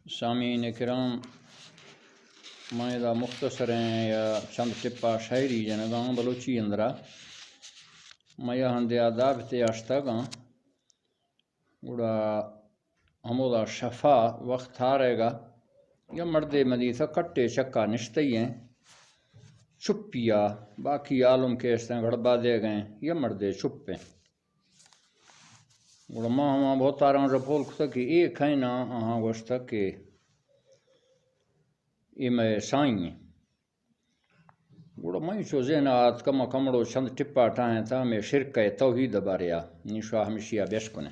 سامعین کرام، میں دا مختصر ہیں یا چند ٹپا شاعری جنگاں بلوچی اندرا میں یہاں دے آداب تے آشتا گاں گوڑا ہمودا شفا وقت آ رہے گا یا مردے مدیثہ کٹے چکا نشتے ہیں چپیا باقی عالم کے اس طرح گڑبا دے گئے یا مردے چپے گوڑا ماں بہت آرہاں رپول کتا کہ ایک ہے نا آہاں گوشتا کہ میں سائیں گوڑا میں چو زینات کما کمڑو چند ٹپا ٹائیں تھا میں شرکہ توحید باریا نیشوا ہمیشیا بیشکنے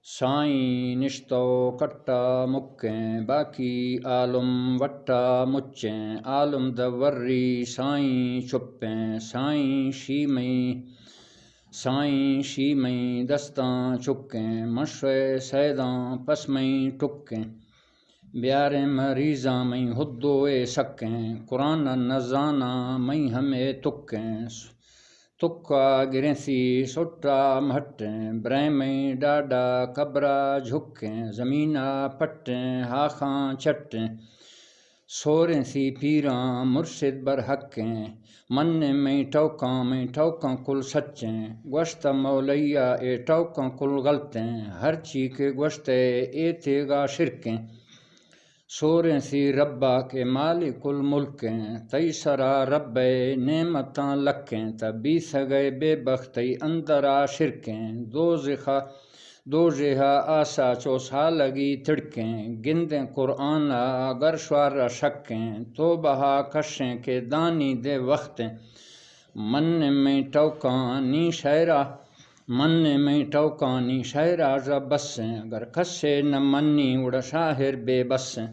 سائیں نشتو کٹا مکیں باقی عالم وٹا مچیں عالم دوری سائیں چپیں سائیں شیمیں دستاں چکیں مشوے سیداں پسمیں ٹکیں بیارے مریضاں میں حدوئے سکیں قرآن نزانا میں ہمیں تکیں تکا گرنسی سٹا مہٹیں برہمیں ڈاڈا قبرا جھکیں زمینہ پٹیں ہاخاں چٹیں سوریں سی پیراں مرشد برحقیں من میں ٹوکاں کل سچیں گوشت مولیہ اے ٹوکاں کل غلطیں ہر چی کے گوشتے اے تیگا شرکیں سوریں سی ربا کے مالک الملکیں تئی سرا رب نعمتاں لکیں تبی سگے بے بختی اندرا شرکیں دوزخا آسا چوسا لگی تڑکیں گندیں قرآن اگر شوار شکیں تو بہا کشیں کے دانی دے وقتیں من میں ٹوکانی شہرا بسیں اگر کسے نہ منی اڑا شاہر بے بسیں